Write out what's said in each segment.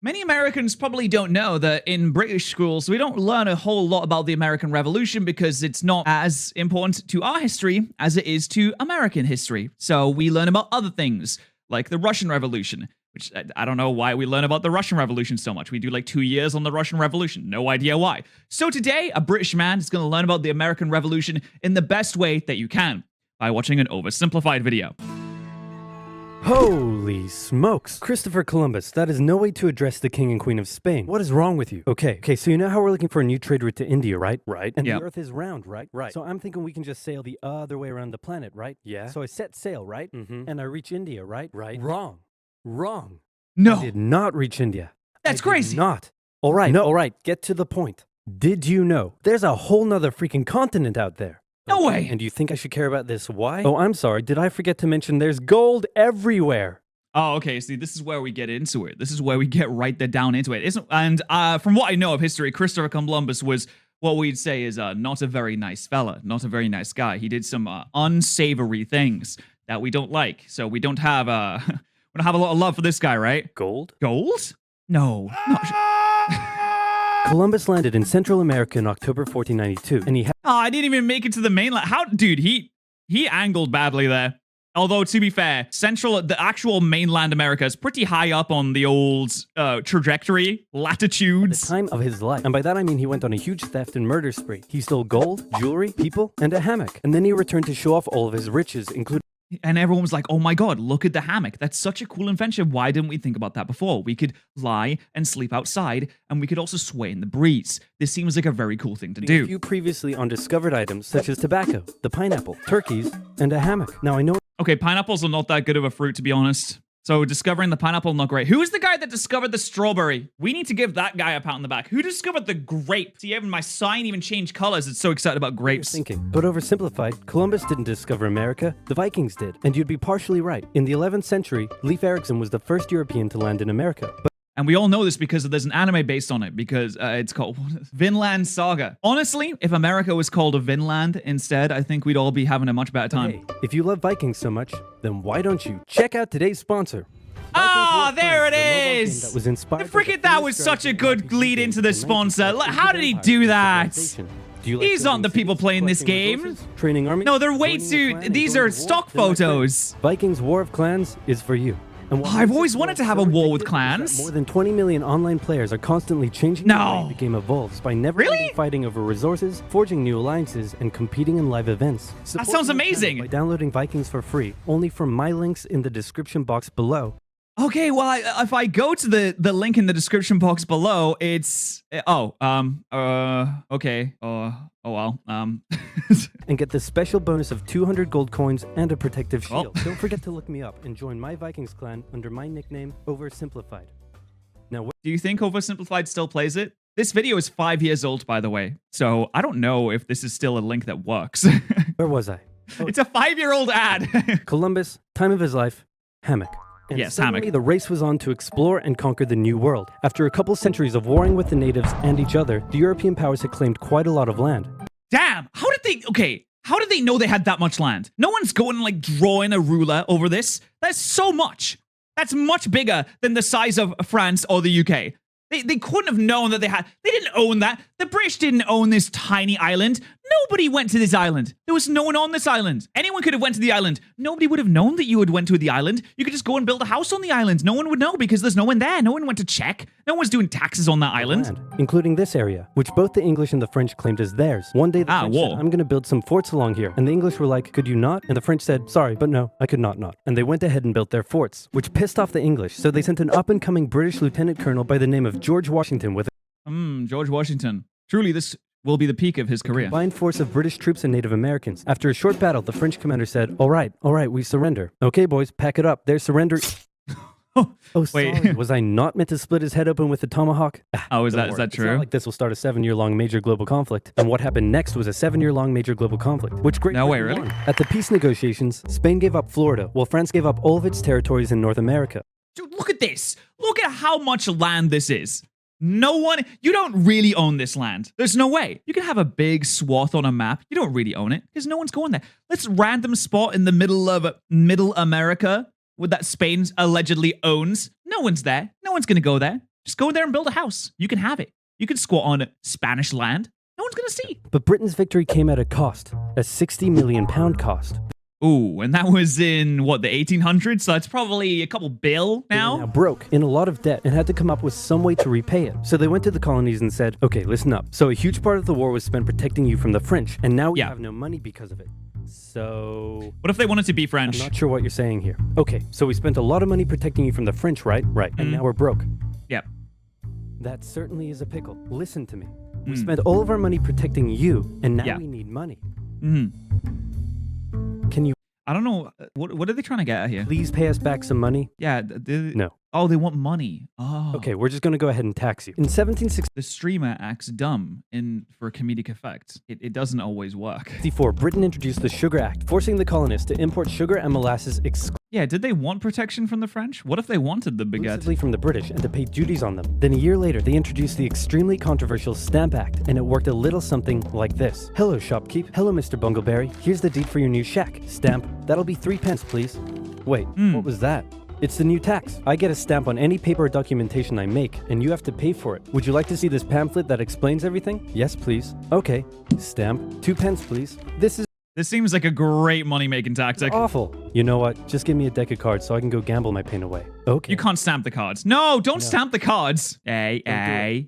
Many Americans probably don't know that in British schools, we don't learn a whole lot about the American Revolution because it's not as important to our history as it is to American history. So we learn about other things, like the Russian Revolution, which I don't know why we learn about the Russian Revolution so much. We do like 2 years on the Russian Revolution. No idea why. So today, a British man is going to learn about the American Revolution in the best way that you can, by watching an oversimplified video. Holy smokes. Christopher Columbus, that is no way to address the King and Queen of Spain. What is wrong with you? Okay, so you know how we're looking for a new trade route to India, right? Right. And the Earth is round, right? Right. So I'm thinking we can just sail the other way around the planet, right? Yeah. So I set sail, right? And I reach India, right? Right. Wrong. No. I did not reach India. That's crazy. Not. All right. No. All right. Get to the point. Did you know there's a whole nother freaking continent out there? No way. And do you think I should care about this? Why? Oh, I'm sorry. Did I forget to mention there's gold everywhere? Oh, okay. See, this is where we get into it. This is where we get right there down into it. And from what I know of history, Christopher Columbus was what we'd say is not a very nice fella, not a very nice guy. He did some unsavory things that we don't like. So we don't have we don't have a lot of love for this guy, right? Gold? Gold? No. Columbus landed in Central America in October 1492, and he had... Oh, I didn't even make it to the mainland. How, dude, he angled badly there. Although, to be fair, the actual mainland America is pretty high up on the old trajectory, latitudes. At the time of his life. And by that I mean he went on a huge theft and murder spree. He stole gold, jewelry, people, and a hammock. And then he returned to show off all of his riches, including... And everyone was like, oh my god, look at the hammock. That's such a cool invention. Why didn't we think about that before? We could lie and sleep outside, and we could also sway in the breeze. This seems like a very cool thing to do. A few previously undiscovered items, such as tobacco, the pineapple, turkeys, and a hammock. Now I know... Okay, pineapples are not that good of a fruit, to be honest. So discovering the pineapple, not great. Who is the guy that discovered the strawberry? We need to give that guy a pat on the back. Who discovered the grape? See, even my sign even changed colors. It's so excited about grapes. Thinking. But oversimplified, Columbus didn't discover America. The Vikings did. And you'd be partially right. In the 11th century, Leif Erikson was the first European to land in America. And we all know this because there's an anime based on it, because it's called Vinland Saga. Honestly, if America was called a Vinland instead, I think we'd all be having a much better time. Hey, if you love Vikings so much, then why don't you check out today's sponsor? Oh, there it is! That was inspired that was such a good lead into the sponsor. How did he do that? These aren't the people playing this game. No, they're way too... These are stock photos. Vikings War of Clans is for you. I've always wanted to have a war with clans. More than 20 million online players are constantly changing the way the game evolves by never fighting over resources, forging new alliances, and competing in live events. That sounds amazing. By downloading Vikings for free, only from my links in the description box below. Okay, well, if I go to the link in the description box below, it's... okay. And get the special bonus of 200 gold coins and a protective shield. Don't forget to look me up and join my Vikings clan under my nickname, OverSimplified. Now, do you think OverSimplified still plays it? This video is 5 years old, by the way, so I don't know if this is still a link that works. Where was I? It's a 5-year-old ad. Columbus, time of his life, hammock. And yes, hammock. The race was on to explore and conquer the New World. After a couple centuries of warring with the natives and each other, the European powers had claimed quite a lot of land. Damn! How did they know they had that much land? No one's going and like drawing a ruler over this. That's so much. That's much bigger than the size of France or the UK. They couldn't have known that they didn't own that. The British didn't own this tiny island. Nobody went to this island. There was no one on this island. Anyone could have went to the island. Nobody would have known that you had went to the island. You could just go and build a house on the island. No one would know because there's no one there. No one went to check. No one's doing taxes on that island. Land, including this area, which both the English and the French claimed as theirs. One day the French said, I'm going to build some forts along here. And the English were like, could you not? And the French said, sorry, but no, I could not. And they went ahead and built their forts, which pissed off the English. So they sent an up-and-coming British lieutenant colonel by the name of George Washington with George Washington. Truly, this will be the peak of his career. Combined force of British troops and Native Americans. After a short battle, the French commander said, all right, we surrender. Okay, boys, pack it up. They're surrendering. Sorry. Wait. Was I not meant to split his head open with a tomahawk? Is that true? It's not like this will start a 7-year-long major global conflict. And what happened next was a 7-year-long major global conflict, which Great Britain really? won. At the peace negotiations, Spain gave up Florida, while France gave up all of its territories in North America. Dude, look at this. Look at how much land this is. You don't really own this land. There's no way. You can have a big swath on a map. You don't really own it because no one's going there. Let's random spot in the middle of Middle America that Spain allegedly owns. No one's there. No one's going to go there. Just go there and build a house. You can have it. You can squat on Spanish land. No one's going to see. But Britain's victory came at a cost, a £60 million cost. Ooh, and that was in, what, the 1800s? So that's probably a couple bill now? They were now broke, in a lot of debt, and had to come up with some way to repay it. So they went to the colonies and said, okay, listen up. So a huge part of the war was spent protecting you from the French, and now we have no money because of it. So... What if they wanted to be French? I'm not sure what you're saying here. Okay, so we spent a lot of money protecting you from the French, right? Right. And now we're broke. Yep. That certainly is a pickle. Listen to me. We spent all of our money protecting you, and now we need money. Can you... I don't know. What are they trying to get at here? Please pay us back some money? Yeah. No. Oh, they want money. Oh. Okay, we're just going to go ahead and tax you. In 1764, the streamer acts dumb for comedic effect. It doesn't always work. Britain introduced the Sugar Act, forcing the colonists to import sugar and molasses Yeah, did they want protection from the French? What if they wanted the baguette? Exclusively from the British and to pay duties on them. Then a year later, they introduced the extremely controversial Stamp Act, and it worked a little something like this. Hello, shopkeep. Hello, Mr. Bungleberry. Here's the deed for your new shack. Stamp. That'll be 3 pence, please. Wait, what was that? It's the new tax. I get a stamp on any paper or documentation I make, and you have to pay for it. Would you like to see this pamphlet that explains everything? Yes, please. Okay. Stamp. 2 pence, please. This seems like a great money-making tactic. Awful. You know what? Just give me a deck of cards so I can go gamble my pain away. Okay. You can't stamp the cards. No, don't stamp the cards. Don't.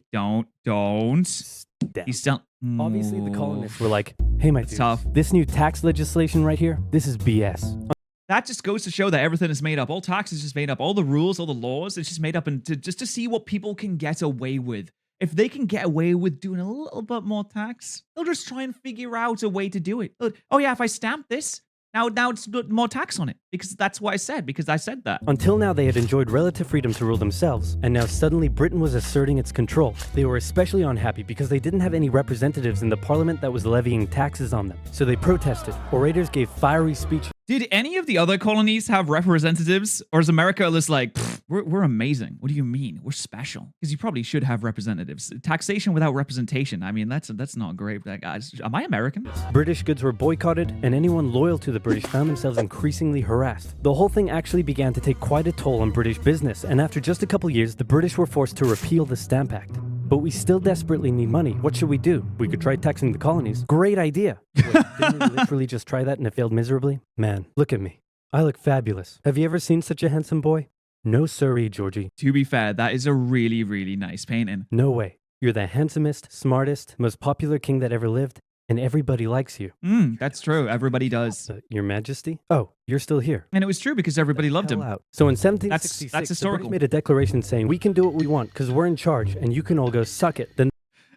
Stamp. He's still... Obviously, the colonists were like, hey, my dude, tough. This new tax legislation right here, this is BS. That just goes to show that everything is made up. All tax is just made up. All the rules, all the laws, it's just made up just to see what people can get away with. If they can get away with doing a little bit more tax, they'll just try and figure out a way to do it. Oh yeah, if I stamp this, now it's more tax on it. Because that's what I said, because I said that. Until now, they had enjoyed relative freedom to rule themselves. And now suddenly Britain was asserting its control. They were especially unhappy because they didn't have any representatives in the parliament that was levying taxes on them. So they protested. Orators gave fiery speeches. Did any of the other colonies have representatives? Or is America just like, we're amazing? What do you mean? We're special. Because you probably should have representatives. Taxation without representation. I mean, that's not great. Am I American? British goods were boycotted, and anyone loyal to the British found themselves increasingly harassed. The whole thing actually began to take quite a toll on British business, and after just a couple years, the British were forced to repeal the Stamp Act. But we still desperately need money. What should we do? We could try taxing the colonies. Great idea. Wait, didn't we literally just try that and it failed miserably? Man, look at me. I look fabulous. Have you ever seen such a handsome boy? No siree, Georgie. To be fair, that is a really, really nice painting. No way. You're the handsomest, smartest, most popular king that ever lived, and everybody likes you. That's true. Everybody does. Your Majesty? Oh, you're still here. And it was true because everybody loved him. Out. So in 1766, that's historical. the British made a declaration saying, we can do what we want because we're in charge and you can all go suck it. Then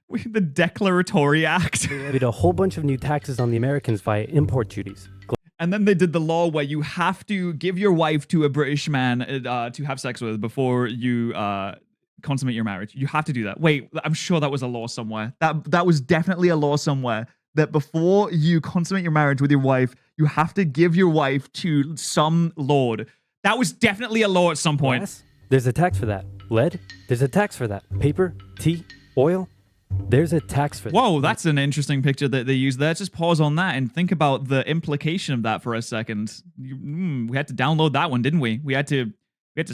the Declaratory Act. They levied a whole bunch of new taxes on the Americans via import duties. And then they did the law where you have to give your wife to a British man to have sex with before you consummate your marriage. You have to do that. Wait, I'm sure that was a law somewhere. That was definitely a law somewhere. That before you consummate your marriage with your wife, you have to give your wife to some lord. That was definitely a law at some point. Glass? There's a tax for that. Lead? There's a tax for that. Paper? Tea? Oil? There's a tax for that. Whoa, that's an interesting picture that they used there. Let's just pause on that and think about the implication of that for a second. We had to download that one, didn't we? We had to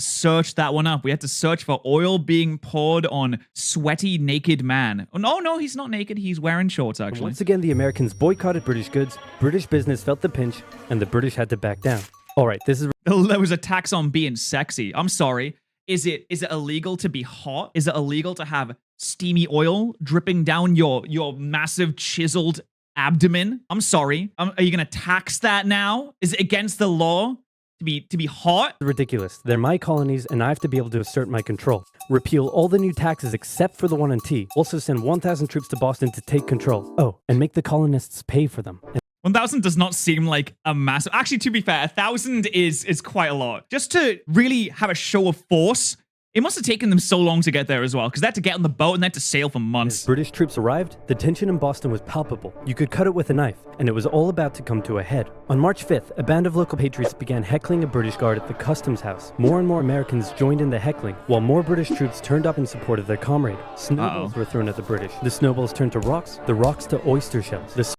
search that one up. We had to search for oil being poured on sweaty, naked man. Oh, no, he's not naked. He's wearing shorts, actually. Once again, the Americans boycotted British goods. British business felt the pinch, and the British had to back down. All right, this is... There was a tax on being sexy. I'm sorry. Is it illegal to be hot? Is it illegal to have steamy oil dripping down your massive chiseled abdomen? I'm sorry. Are you going to tax that now? Is it against the law? To be hot? Ridiculous. They're my colonies, and I have to be able to assert my control. Repeal all the new taxes except for the one on tea. Also send 1,000 troops to Boston to take control. Oh, and make the colonists pay for them. 1,000 does not seem like a massive... Actually, to be fair, 1,000 is quite a lot. Just to really have a show of force, it must have taken them so long to get there as well, because they had to get on the boat and they had to sail for months. As British troops arrived, the tension in Boston was palpable. You could cut it with a knife, and it was all about to come to a head. On March 5th, a band of local patriots began heckling a British guard at the customs house. More and more Americans joined in the heckling, while more British troops turned up in support of their comrade. Snowballs were thrown at the British. The snowballs turned to rocks, the rocks to oyster shells.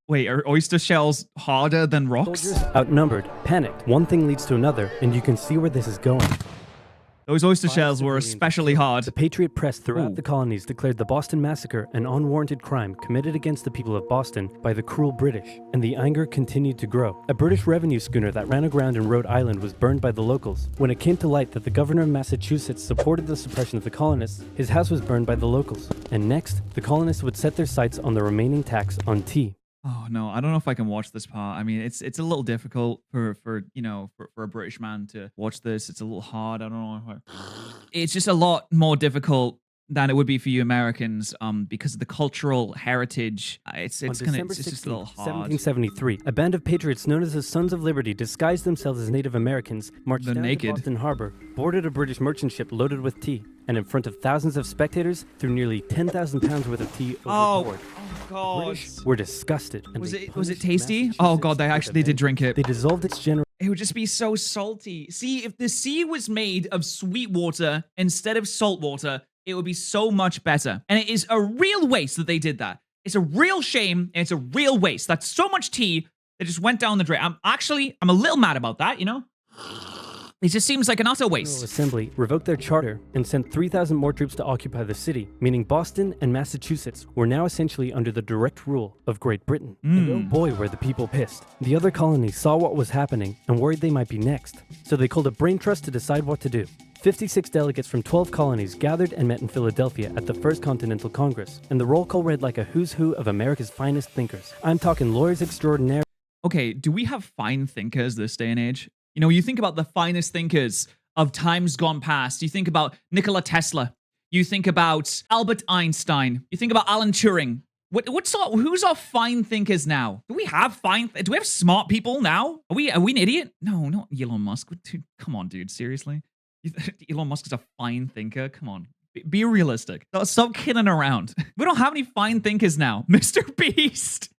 Wait, are oyster shells harder than rocks? Soldiers, outnumbered, panicked. One thing leads to another, and you can see where this is going. Those oyster Five shells were civilians especially hard. The Patriot press throughout Ooh. the colonies declared the Boston Massacre an unwarranted crime committed against the people of Boston by the cruel British, and the anger continued to grow. A British revenue schooner that ran aground in Rhode Island was burned by the locals. When it came to light that the governor of Massachusetts supported the suppression of the colonists, his house was burned by the locals. And next, the colonists would set their sights on the remaining tax on tea. Oh no, I don't know if I can watch this part. I mean, it's a little difficult for a British man to watch this. It's a little hard. I don't know. It's just a lot more difficult than it would be for you Americans, because of the cultural heritage. It's just a little hard. 1773, a band of patriots known as the Sons of Liberty disguised themselves as Native Americans, marched down to Boston Harbor, boarded a British merchant ship loaded with tea, and in front of thousands of spectators, threw nearly 10,000 pounds worth of tea overboard. Oh god! The British were disgusted. And was it tasty? Oh god, they did drink it. They dissolved its general. It would just be so salty. See, if the sea was made of sweet water instead of salt water, it would be so much better. And it is a real waste that they did that. It's a real shame, and it's a real waste. That's so much tea that just went down the drain. I'm a little mad about that, you know? It just seems like an utter waste. The Assembly revoked their charter and sent 3,000 more troops to occupy the city, meaning Boston and Massachusetts were now essentially under the direct rule of Great Britain. And oh boy, were the people pissed. The other colonies saw what was happening and worried they might be next. So they called a brain trust to decide what to do. 56 delegates from 12 colonies gathered and met in Philadelphia at the First Continental Congress, and the roll call read like a who's who of America's finest thinkers. I'm talking lawyers extraordinaire. Okay, do we have fine thinkers this day and age? You know, you think about the finest thinkers of times gone past. You think about Nikola Tesla. You think about Albert Einstein. You think about Alan Turing. Who's our fine thinkers now? Do we have smart people now? Are we an idiot? No, not Elon Musk. Dude, come on, dude. Seriously? Elon Musk is a fine thinker? Come on. Be realistic. Stop kidding around. We don't have any fine thinkers now. Mr. Beast.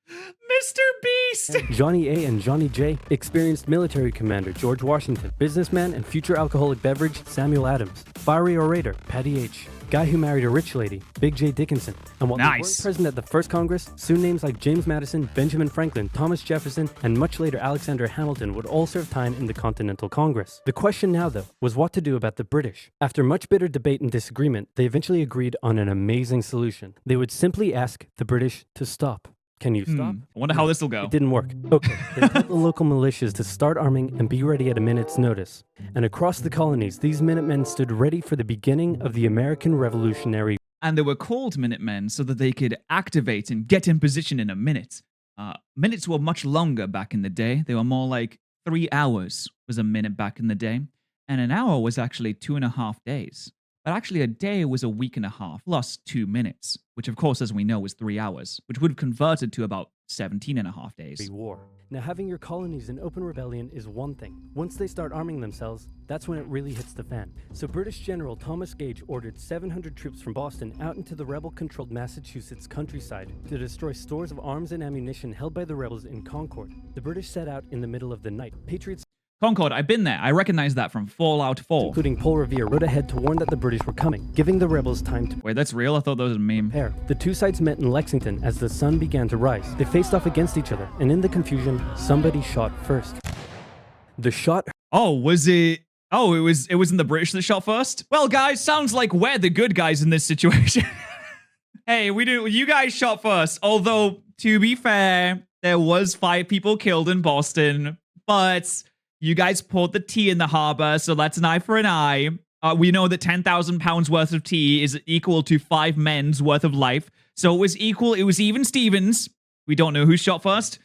Mr. Beast! Johnny A and Johnny J, experienced military commander George Washington, businessman and future alcoholic beverage Samuel Adams, fiery orator Patty H, guy who married a rich lady Big J Dickinson, and while they weren't present at the first Congress, soon names like James Madison, Benjamin Franklin, Thomas Jefferson, and much later Alexander Hamilton would all serve time in the Continental Congress. The question now, though, was what to do about the British. After much bitter debate and disagreement, they eventually agreed on an amazing solution. They would simply ask the British to stop. Can you stop? I wonder how this will go. It didn't work. Okay, they told the local militias to start arming and be ready at a minute's notice. And across the colonies, these Minutemen stood ready for the beginning of the American Revolutionary. And they were called Minutemen so that they could activate and get in position in a minute. Minutes were much longer back in the day. They were more like 3 hours was a minute back in the day. And an hour was actually 2.5 days. But actually, a day was a week and a half plus 2 minutes, which, of course, as we know, is 3 hours, which would have converted to about 17.5 days. War. Now, having your colonies in open rebellion is one thing. Once they start arming themselves, that's when it really hits the fan. So British General Thomas Gage ordered 700 troops from Boston out into the rebel-controlled Massachusetts countryside to destroy stores of arms and ammunition held by the rebels in Concord. The British set out in the middle of the night. Patriots Concord, I've been there. I recognize that from Fallout 4. Including Paul Revere, rode ahead to warn that the British were coming, giving the rebels time to... Wait, that's real? I thought that was a meme. Prepare. The two sides met in Lexington as the sun began to rise. They faced off against each other, and in the confusion, somebody shot first. The shot... Oh, was it... Oh, it wasn't the British that shot first? Well, guys, sounds like we're the good guys in this situation. Hey, you guys shot first. Although, to be fair, there was 5 people killed in Boston, but... You guys poured the tea in the harbor, so that's an eye for an eye. We know that 10,000 pounds worth of tea is equal to 5 men's worth of life. So it was equal. It was even Stevens. We don't know who shot first.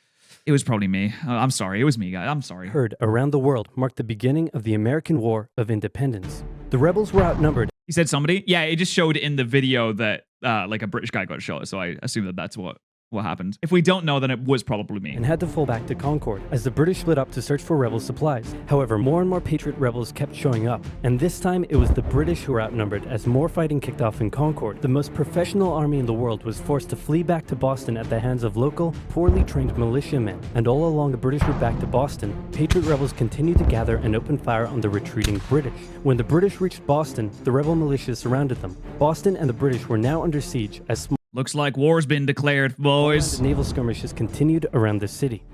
It was probably me. I'm sorry. It was me, guys. I'm sorry. Heard around the world marked the beginning of the American War of Independence. The rebels were outnumbered. He said somebody? Yeah, it just showed in the video that like a British guy got shot. So I assume that that's what happened. If we don't know, then it was probably me. And had to fall back to Concord as the British split up to search for rebel supplies. However, more and more Patriot rebels kept showing up. And this time, it was the British who were outnumbered as more fighting kicked off in Concord. The most professional army in the world was forced to flee back to Boston at the hands of local, poorly trained militiamen. And all along the British route back to Boston, Patriot rebels continued to gather and open fire on the retreating British. When the British reached Boston, the rebel militias surrounded them. Boston and the British were now under siege as Looks like war's been declared, boys. The naval skirmishes continued around the city.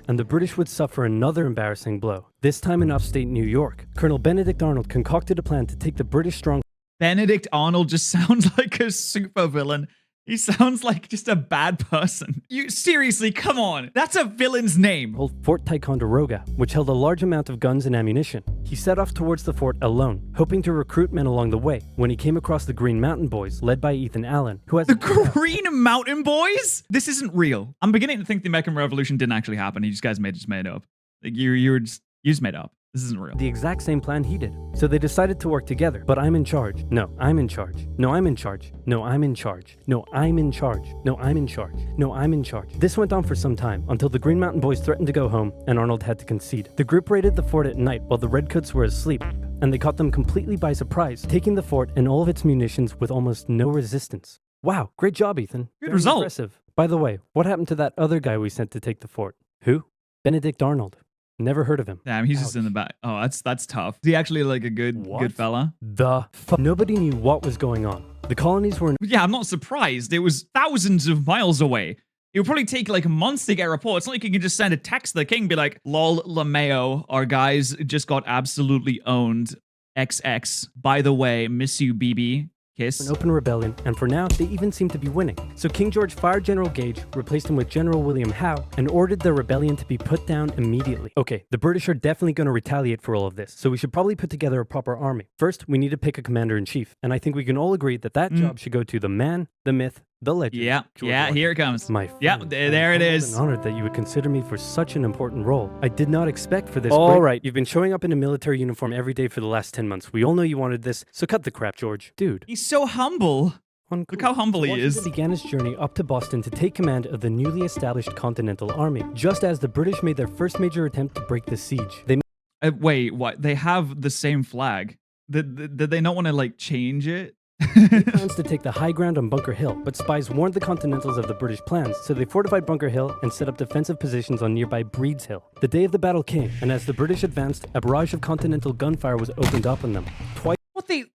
and the British would suffer another embarrassing blow, this time in upstate New York. Colonel Benedict Arnold concocted a plan to take the British strong. Benedict Arnold just sounds like a supervillain. He sounds like just a bad person. You seriously, come on. That's a villain's name. Fort Ticonderoga, which held a large amount of guns and ammunition. He set off towards the fort alone, hoping to recruit men along the way, when he came across the Green Mountain Boys, led by Ethan Allen, who has— The Green Mountain Boys? This isn't real. I'm beginning to think the American Revolution didn't actually happen. You guys just made it up. Like you just made it up. This isn't real. The exact same plan he did. So they decided to work together. But I'm in charge. No, I'm in charge. No, I'm in charge. No, I'm in charge. No, I'm in charge. No, I'm in charge. No, I'm in charge. This went on for some time, until the Green Mountain Boys threatened to go home, and Arnold had to concede. The group raided the fort at night while the Redcoats were asleep, and they caught them completely by surprise, taking the fort and all of its munitions with almost no resistance. Wow, great job, Ethan. Good result. Impressive. By the way, what happened to that other guy we sent to take the fort? Who? Benedict Arnold. Never heard of him. Damn, he's just in the back. Oh, that's tough. Is he actually like a good fella? Nobody knew what was going on. The colonies were— Yeah, I'm not surprised. It was thousands of miles away. It would probably take like months to get a report. It's not like you can just send a text to the king, be like, lol, LeMayo, our guys just got absolutely owned. XX. By the way, miss you, BB. Kiss. An open rebellion, and for now, they even seem to be winning. So King George fired General Gage, replaced him with General William Howe, and ordered the rebellion to be put down immediately. Okay, the British are definitely going to retaliate for all of this, so we should probably put together a proper army. First, we need to pick a commander-in-chief, and I think we can all agree that that job should go to the man, the myth, the legend. Yeah, here it comes. My friend, yeah, there it is. I'm honored that you would consider me for such an important role. I did not expect for this. All right, you've been showing up in a military uniform every day for the last 10 months. We all know you wanted this, so cut the crap, George. Dude. He's so humble. Look how humble he is. Washington began his journey up to Boston to take command of the newly established Continental Army, just as the British made their first major attempt to break the siege. They wait, what? They have the same flag. Did they not want to like change it? They plans to take the high ground on Bunker Hill, but spies warned the Continentals of the British plans, so they fortified Bunker Hill and set up defensive positions on nearby Breed's Hill. The day of the battle came, and as the British advanced, a barrage of Continental gunfire was opened up on them. What,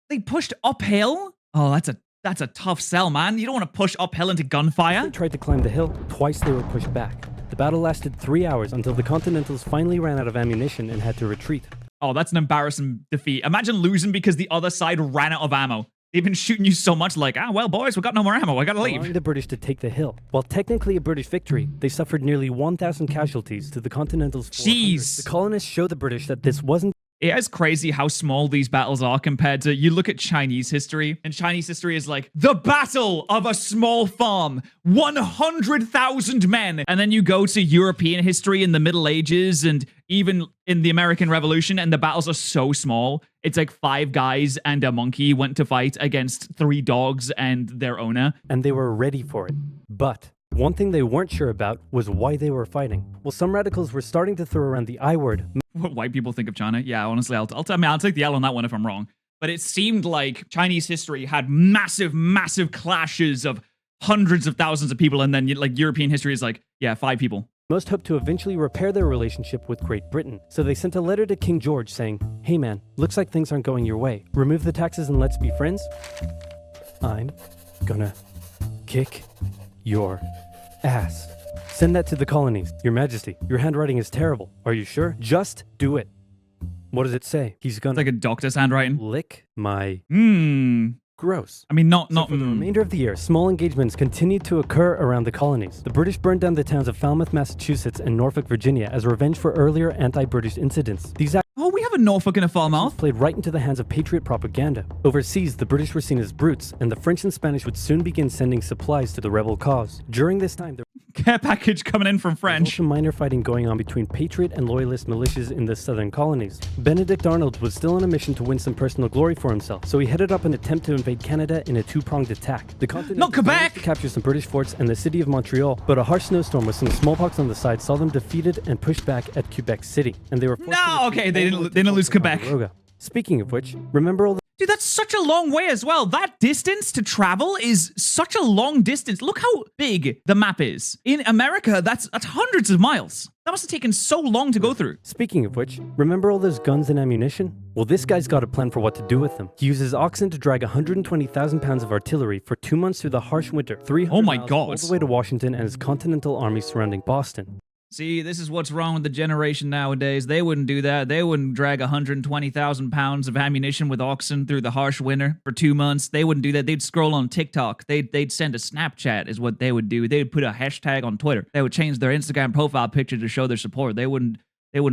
they pushed uphill? Oh, that's a tough sell, man. You don't want to push uphill into gunfire. They tried to climb the hill. Twice they were pushed back. The battle lasted 3 hours until the Continentals finally ran out of ammunition and had to retreat. Oh, that's an embarrassing defeat. Imagine losing because the other side ran out of ammo. They've been shooting you so much like, well, boys, we got no more ammo. I gotta leave. Allowing the British to take the hill. While technically a British victory, they suffered nearly 1,000 casualties to the Continentals' 400. Jeez. The colonists showed the British that this wasn't— It is crazy how small these battles are compared to, you look at Chinese history, and Chinese history is like, the battle of a small farm, 100,000 men. And then you go to European history in the Middle Ages and even in the American Revolution, and the battles are so small. It's like 5 guys and a monkey went to fight against 3 dogs and their owner. And they were ready for it. But one thing they weren't sure about was why they were fighting. Well, some radicals were starting to throw around the I word. What white people think of China? Yeah, honestly, I'll take the L on that one if I'm wrong. But it seemed like Chinese history had massive clashes of hundreds of thousands of people, and then like European history is like, yeah, 5 people. Most hoped to eventually repair their relationship with Great Britain. So they sent a letter to King George saying, hey man, looks like things aren't going your way. Remove the taxes and let's be friends. I'm gonna kick your ass. Send that to the colonies. Your Majesty, your handwriting is terrible. Are you sure? Just do it. What does it say? He's gonna— It's like a doctor's handwriting. Lick my— Gross. I mean, not For the remainder of the year, small engagements continued to occur around the colonies. The British burned down the towns of Falmouth, Massachusetts and Norfolk, Virginia as revenge for earlier anti-British incidents. These Oh, we have a Norfolk and a Falmouth. Played right into the hands of patriot propaganda. Overseas, the British were seen as brutes, and the French and Spanish would soon begin sending supplies to the rebel cause. During this time, care package coming in from French. There was also minor fighting going on between patriot and loyalist militias in the southern colonies. Benedict Arnold was still on a mission to win some personal glory for himself, so he headed up an attempt to invade Canada in a 2-pronged attack. The continent— Not Quebec! managed to capture some British forts and the city of Montreal, but a harsh snowstorm with some smallpox on the side saw them defeated and pushed back at Quebec City, and they were forced to okay, they didn't lose Quebec. Speaking of which, remember all the— Dude, that's such a long way as well. That distance to travel is such a long distance. Look how big the map is. In America, that's hundreds of miles. That must have taken so long to go through. Speaking of which, remember all those guns and ammunition? Well, this guy's got a plan for what to do with them. He uses oxen to drag 120,000 pounds of artillery for 2 months through the harsh winter, 300 oh my miles God. all the way to Washington and his Continental Army surrounding Boston. See, this is what's wrong with the generation nowadays. They wouldn't do that. They wouldn't drag 120,000 pounds of ammunition with oxen through the harsh winter for 2 months. They wouldn't do that. They'd scroll on TikTok. They'd send a Snapchat is what they would do. They'd put a hashtag on Twitter. They would change their Instagram profile picture to show their support. They wouldn't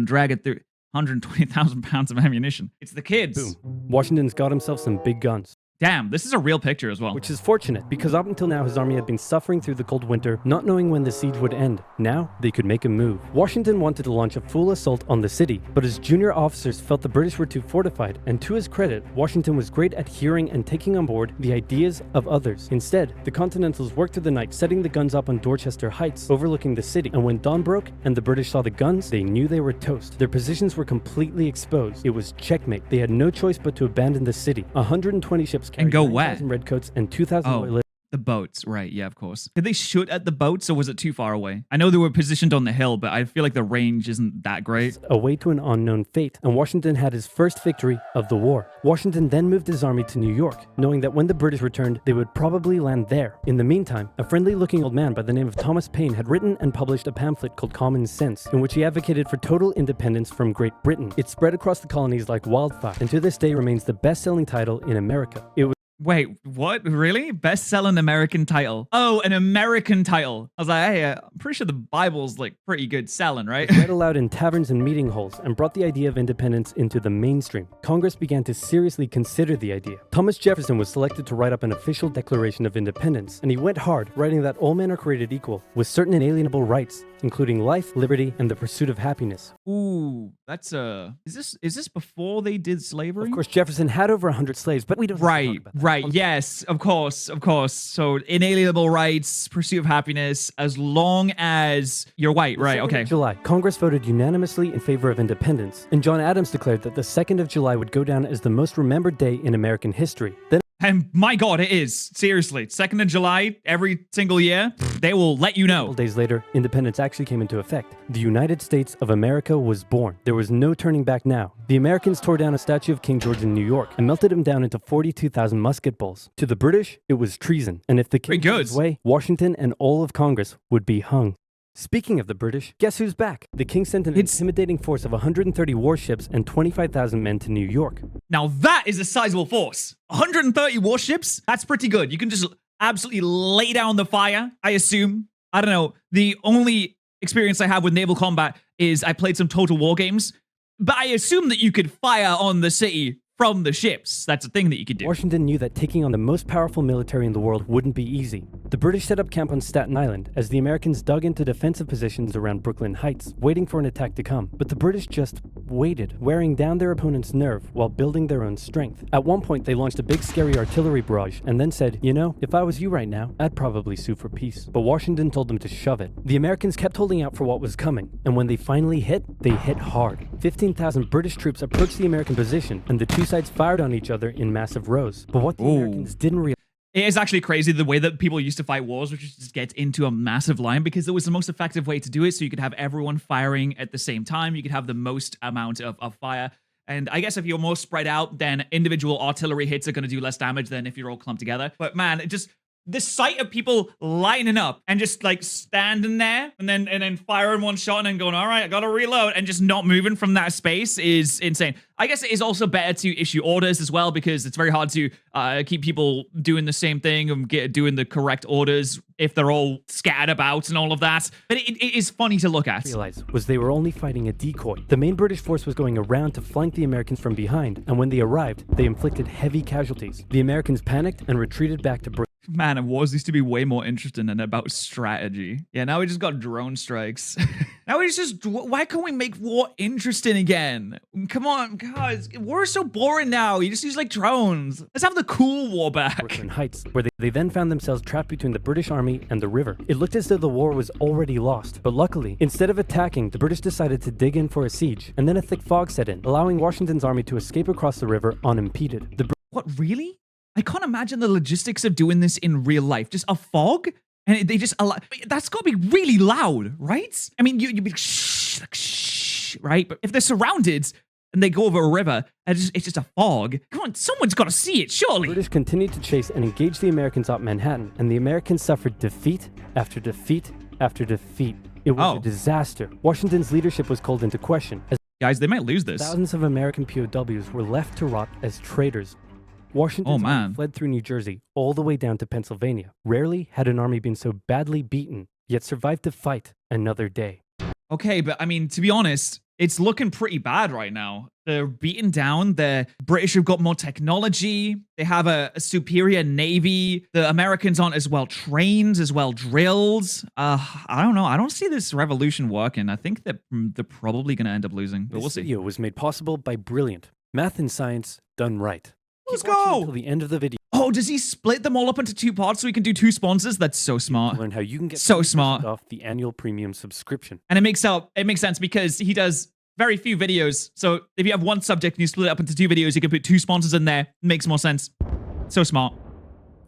drag it through 120,000 pounds of ammunition. It's the kids. Boom. Washington's got himself some big guns. Damn, this is a real picture as well. Which is fortunate, because up until now his army had been suffering through the cold winter, not knowing when the siege would end. Now, they could make a move. Washington wanted to launch a full assault on the city, but his junior officers felt the British were too fortified, and to his credit, Washington was great at hearing and taking on board the ideas of others. Instead, the Continentals worked through the night, setting the guns up on Dorchester Heights, overlooking the city, and when dawn broke and the British saw the guns, they knew they were toast. Their positions were completely exposed. It was checkmate. They had no choice but to abandon the city. 120 ships carried and go west. Redcoats and 2,000 loyalists. The boats, right, yeah, of course. Did they shoot at the boats or was it too far away? I know they were positioned on the hill, but I feel like the range isn't that great. Away to an unknown fate, and Washington had his first victory of the war. Washington then moved his army to New York, knowing that when the British returned, they would probably land there. In the meantime, a friendly-looking old man by the name of Thomas Paine had written and published a pamphlet called Common Sense, in which he advocated for total independence from Great Britain. It spread across the colonies like wildfire, and to this day remains the best-selling title in America. It was Wait, what? Really? Best-selling American title. Oh, an American title. I was like, hey, I'm pretty sure the Bible's like pretty good selling, right? read aloud in taverns and meeting halls and brought the idea of independence into the mainstream. Congress began to seriously consider the idea. Thomas Jefferson was selected to write up an official Declaration of Independence, and he went hard, writing that all men are created equal, with certain inalienable rights, including life, liberty, and the pursuit of happiness. Ooh, that's is this before they did slavery? Of course, Jefferson had over 100 slaves, but we don't have to talk about that. Right, yes, of course. So inalienable rights, pursuit of happiness, as long as you're white, right? Okay. July, Congress voted unanimously in favor of independence, and John Adams declared that the 2nd of July would go down as the most remembered day in American history. Then And my God, it is. Seriously. 2nd of July, every single year, they will let you know. a couple days later, independence actually came into effect. The United States of America was born. There was no turning back now. The Americans tore down a statue of King George in New York and melted him down into 42,000 musket balls. To the British, it was treason. And if the king got his way, Washington and all of Congress would be hung. Speaking of the British, guess who's back? The king sent an intimidating force of 130 warships and 25,000 men to New York. Now that is a sizable force. 130 warships? That's pretty good. You can just absolutely lay down the fire, I assume. I don't know. The only experience I have with naval combat is I played some Total War games, but I assume that you could fire on the city from the ships. That's a thing that you could do. Washington knew that taking on the most powerful military in the world wouldn't be easy. The British set up camp on Staten Island as the Americans dug into defensive positions around Brooklyn Heights, waiting for an attack to come. But the British just waited, wearing down their opponent's nerve while building their own strength. At one point, they launched a big scary artillery barrage and then said, you know, if I was you right now, I'd probably sue for peace. But Washington told them to shove it. The Americans kept holding out for what was coming, and when they finally hit, they hit hard. 15,000 British troops approached the American position, and the two sides fired on each other in massive rows. But what the Americans didn't realize... It is actually crazy the way that people used to fight wars, which is just get into a massive line, because it was the most effective way to do it. So you could have everyone firing at the same time. You could have the most amount of fire. And I guess if you're more spread out, then individual artillery hits are going to do less damage than if you're all clumped together. But man, it just... the sight of people lining up and just like standing there and then firing one shot and then going, all right, I gotta reload, and just not moving from that space is insane. I guess it is also better to issue orders as well, because it's very hard to keep people doing the same thing and doing the correct orders if they're all scattered about and all of that. But it is funny to look at. Realized was they were only fighting a decoy. The main British force was going around to flank the Americans from behind, and when they arrived, they inflicted heavy casualties. The Americans panicked and retreated back to Britain. Man, wars used to be way more interesting than about strategy. Yeah, now we just got drone strikes. Now we just... why can't we make war interesting again? Come on, guys. War is so boring now. You just use, like, drones. Let's have the cool war back. Brooklyn Heights, where they then found themselves trapped between the British army and the river. It looked as though the war was already lost, but luckily, instead of attacking, the British decided to dig in for a siege, and then a thick fog set in, allowing Washington's army to escape across the river unimpeded. What, really? I can't imagine the logistics of doing this in real life. Just a fog? And they just allow... that's got to be really loud, right? I mean, you'd be like, shh, right? But if they're surrounded and they go over a river and it's just a fog, come on, someone's got to see it, surely. The British continued to chase and engage the Americans up Manhattan, and the Americans suffered defeat after defeat after defeat. It was a disaster. Washington's leadership was called into question, as guys, they might lose this. thousands of American POWs were left to rot as traitors. Washington's army fled through New Jersey all the way down to Pennsylvania. Rarely had an army been so badly beaten, yet survived to fight another day. Okay, but I mean, to be honest, it's looking pretty bad right now. They're beaten down. The British have got more technology. They have a superior navy. The Americans aren't as well trained, as well drilled. I don't know. I don't see this revolution working. I think that they're probably going to end up losing, but we'll see. This video was made possible by brilliant math and science done right. Let's Keep watching go until the end of the video. Oh, does he split them all up into 2 parts so he can do 2 sponsors? That's so smart. Learn how you can get so smart off the annual premium subscription. And it makes sense because he does very few videos. So if you have one subject and you split it up into 2 videos, you can put 2 sponsors in there. It makes more sense. So smart.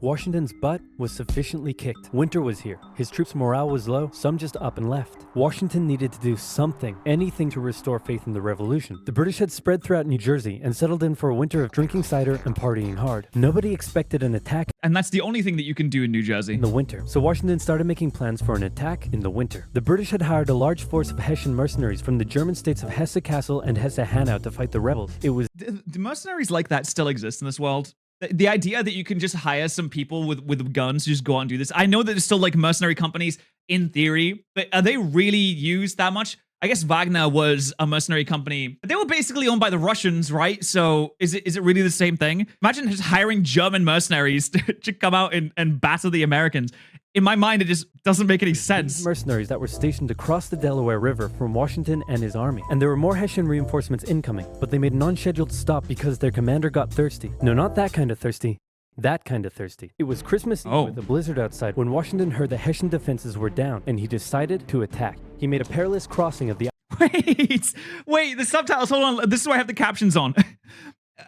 Washington's butt was sufficiently kicked. Winter was here. His troops' morale was low. Some just up and left. Washington needed to do something, anything to restore faith in the revolution. The British had spread throughout New Jersey and settled in for a winter of drinking cider and partying hard. Nobody expected an attack. And that's the only thing that you can do in New Jersey. In the winter. So Washington started making plans for an attack in the winter. The British had hired a large force of Hessian mercenaries from the German states of Hesse-Kassel and Hesse-Hanau to fight the rebels. It was... Do mercenaries like that still exist in this world? The idea that you can just hire some people with guns to just go out and do this. I know that there's still like mercenary companies in theory, but are they really used that much? I guess Wagner was a mercenary company. They were basically owned by the Russians, right? So is it really the same thing? Imagine just hiring German mercenaries to come out and batter the Americans. In my mind, it just doesn't make any sense. These mercenaries that were stationed across the Delaware River from Washington and his army. And there were more Hessian reinforcements incoming, but they made an unscheduled stop because their commander got thirsty. No, not that kind of thirsty. That kind of thirsty. It was Christmas Eve with a blizzard outside when Washington heard the Hessian defenses were down, and he decided to attack. He made a perilous crossing of the... Wait, the subtitles, hold on. This is why I have the captions on.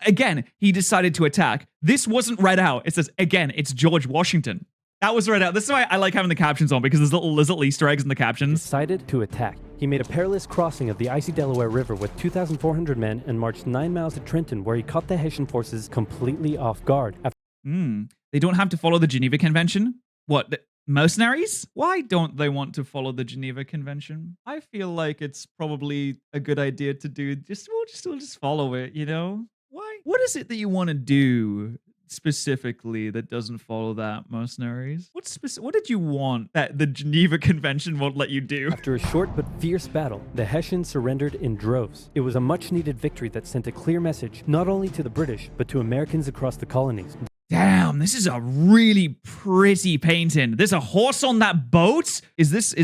Again, he decided to attack. This wasn't read out. It says, again, it's George Washington. That was read out. This is why I like having the captions on, because there's little Easter eggs in the captions. Decided to attack. He made a perilous crossing of the icy Delaware River with 2,400 men and marched 9 miles to Trenton, where he caught the Hessian forces completely off guard. They don't have to follow the Geneva Convention? What, mercenaries? Why don't they want to follow the Geneva Convention? I feel like it's probably a good idea to do. We'll just follow it, you know? Why? What is it that you want to do specifically that doesn't follow that, mercenaries? What did you want that the Geneva Convention won't let you do? After a short but fierce battle, the Hessians surrendered in droves. It was a much-needed victory that sent a clear message, not only to the British, but to Americans across the colonies. Damn, this is a really pretty painting. There's a horse on that boat? Is this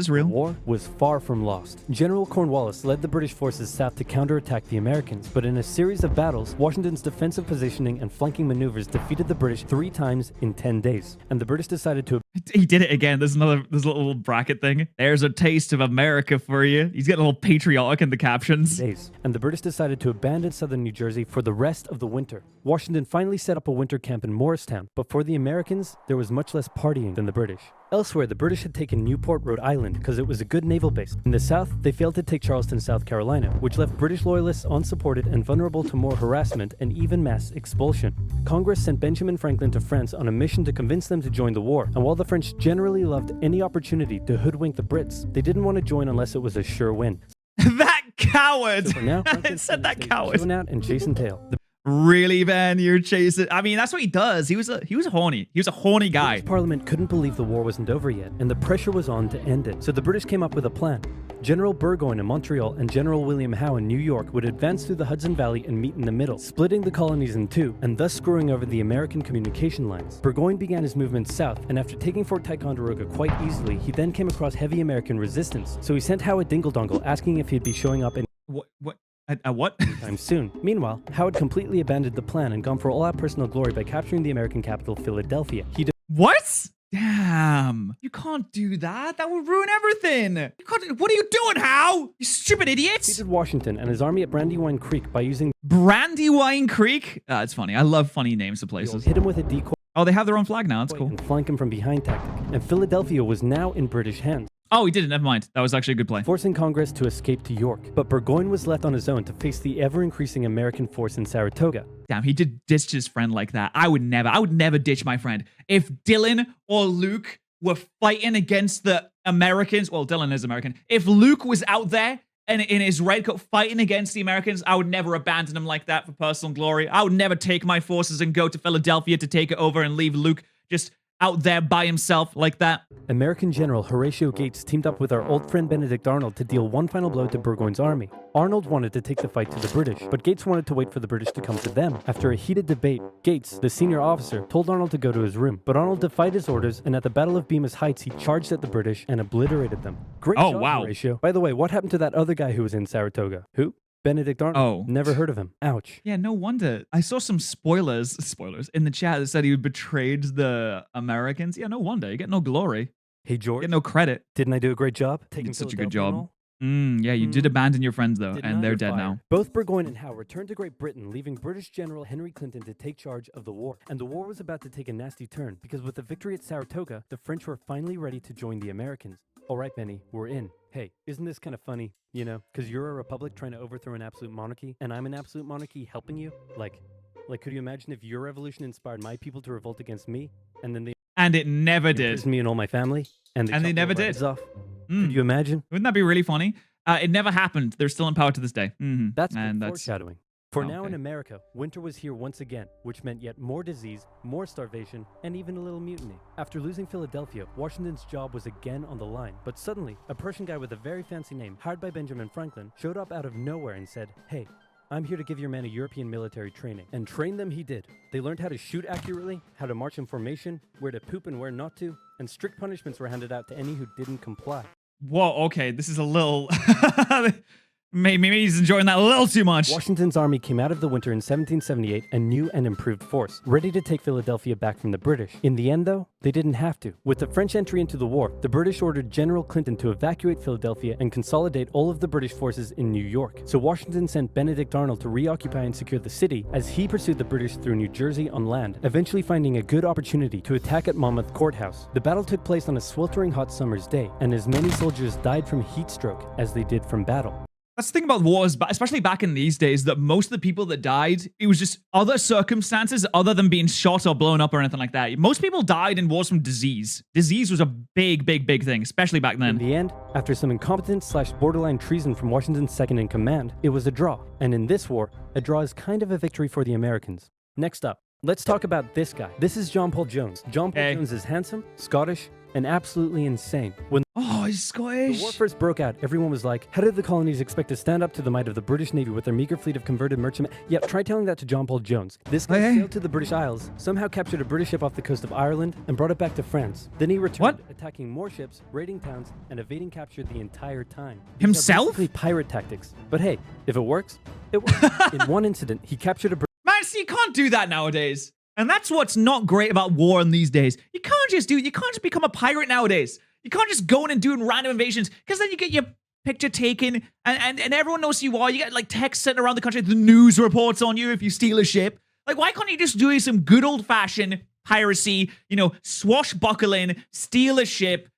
real? The war was far from lost. General Cornwallis led the British forces south to counterattack the Americans, but in a series of battles, Washington's defensive positioning and flanking maneuvers defeated the British 3 times in 10 days. And the British decided to... He did it again. There's a little bracket thing. There's a taste of America for you. He's getting a little patriotic in the captions. And the British decided to abandon southern New Jersey for the rest of the winter. Washington finally set up a winter camp in Morristown, but for the Americans, there was much less partying than the British. Elsewhere, the British had taken Newport, Rhode Island, because it was a good naval base. In the south, they failed to take Charleston, South Carolina, which left British loyalists unsupported and vulnerable to more harassment and even mass expulsion. Congress sent Benjamin Franklin to France on a mission to convince them to join the war, and while the French generally loved any opportunity to hoodwink the Brits, they didn't want to join unless it was a sure win. That coward! So for now, it said that coward. And Jason Tail. Really, man? You're chasing... I mean, that's what he does. He was horny. He was a horny guy. British Parliament couldn't believe the war wasn't over yet, and the pressure was on to end it. So the British came up with a plan. General Burgoyne in Montreal and General William Howe in New York would advance through the Hudson Valley and meet in the middle, splitting the colonies in 2, and thus screwing over the American communication lines. Burgoyne began his movement south, and after taking Fort Ticonderoga quite easily, he then came across heavy American resistance. So he sent Howe a dingle-dongle asking if he'd be showing up in... What? What? Time soon. Meanwhile, Howe had completely abandoned the plan and gone for all-out personal glory by capturing the American capital, Philadelphia. What? Damn. You can't do that. That would ruin everything. What are you doing, Howe? You stupid idiot. He defeated Washington and his army at Brandywine Creek by using... Brandywine Creek? It's funny. I love funny names of places. Hit him with a decoy. Oh, they have their own flag now. That's cool. And flank him from behind tactic. And Philadelphia was now in British hands. Oh, he did it. Never mind. That was actually a good play. Forcing Congress to escape to York. But Burgoyne was left on his own to face the ever-increasing American force in Saratoga. Damn, he did ditch his friend like that. I would never ditch my friend. If Dylan or Luke were fighting against the Americans, well, Dylan is American. If Luke was out there and in his red coat fighting against the Americans, I would never abandon him like that for personal glory. I would never take my forces and go to Philadelphia to take it over and leave Luke just out there by himself like that. American General Horatio Gates teamed up with our old friend Benedict Arnold to deal one final blow to Burgoyne's army. Arnold wanted to take the fight to the British, but Gates wanted to wait for the British to come to them. After a heated debate, Gates, the senior officer, told Arnold to go to his room, but Arnold defied his orders, and at the Battle of Bemis Heights, he charged at the British and obliterated them. Great job, wow. Horatio. By the way, what happened to that other guy who was in Saratoga? Who? Benedict Arnold. Oh. Never heard of him. Ouch. Yeah, no wonder. I saw some spoilers in the chat that said he betrayed the Americans. Yeah, no wonder. You get no glory. Hey, George. You get no credit. Didn't I do a great job? You did such a good job. Yeah, you did abandon your friends, though, and they're dead now. Both Burgoyne and Howe returned to Great Britain, leaving British General Henry Clinton to take charge of the war. And the war was about to take a nasty turn, because with the victory at Saratoga, the French were finally ready to join the Americans. All right, Benny, we're in. Hey, isn't this kind of funny? You know, because you're a republic trying to overthrow an absolute monarchy, and I'm an absolute monarchy helping you? Like, could you imagine if your revolution inspired my people to revolt against me, and then they... And it never did. Me and all my family, and they never did. Off? Could you imagine? Wouldn't that be really funny? It never happened. They're still in power to this day. That's foreshadowing. For now Okay. in America, winter was here once again, which meant yet more disease, more starvation, and even a little mutiny. After losing Philadelphia, Washington's job was again on the line. But suddenly, a Prussian guy with a very fancy name, hired by Benjamin Franklin, showed up out of nowhere and said, "Hey, I'm here to give your men a European military training." And train them he did. They learned how to shoot accurately, how to march in formation, where to poop and where not to, and strict punishments were handed out to any who didn't comply. Whoa, okay, this is a little... Maybe he's enjoying that a little too much. Washington's army came out of the winter in 1778, a new and improved force, ready to take Philadelphia back from the British. In the end, though, they didn't have to. With the French entry into the war, the British ordered General Clinton to evacuate Philadelphia and consolidate all of the British forces in New York. So Washington sent Benedict Arnold to reoccupy and secure the city as he pursued the British through New Jersey on land, eventually finding a good opportunity to attack at Monmouth Courthouse. The battle took place on a sweltering hot summer's day, and as many soldiers died from heat stroke as they did from battle. That's the thing about wars, especially back in these days, that most of the people that died, it was just other circumstances other than being shot or blown up or anything like that. Most people died in wars from disease. Disease was a big thing, especially back then. In the end, after some incompetence/borderline treason from Washington's second in command, it was a draw. And in this war, a draw is kind of a victory for the Americans. Next up, let's talk about this guy. This is John Paul Jones. John Paul Jones is handsome, Scottish, and absolutely insane. When he's Scottish. the war first broke out, everyone was like, how did the colonies expect to stand up to the might of the British Navy with their meager fleet of converted merchantmen? Yep, try telling that to John Paul Jones. This guy sailed to the British Isles, somehow captured a British ship off the coast of Ireland, and brought it back to France. Then he returned, attacking more ships, raiding towns, and evading capture the entire time. Himself? Basically pirate tactics. But hey, if it works, it works. In one incident, he captured a Man, see, you can't do that nowadays. And that's what's not great about war in these days. You can't just become a pirate nowadays. You can't just go in and do random invasions, because then you get your picture taken and everyone knows who you are. You get like texts sent around the country. The news reports on you if you steal a ship. Like, why can't you just do some good old fashioned piracy, swashbuckling, steal a ship,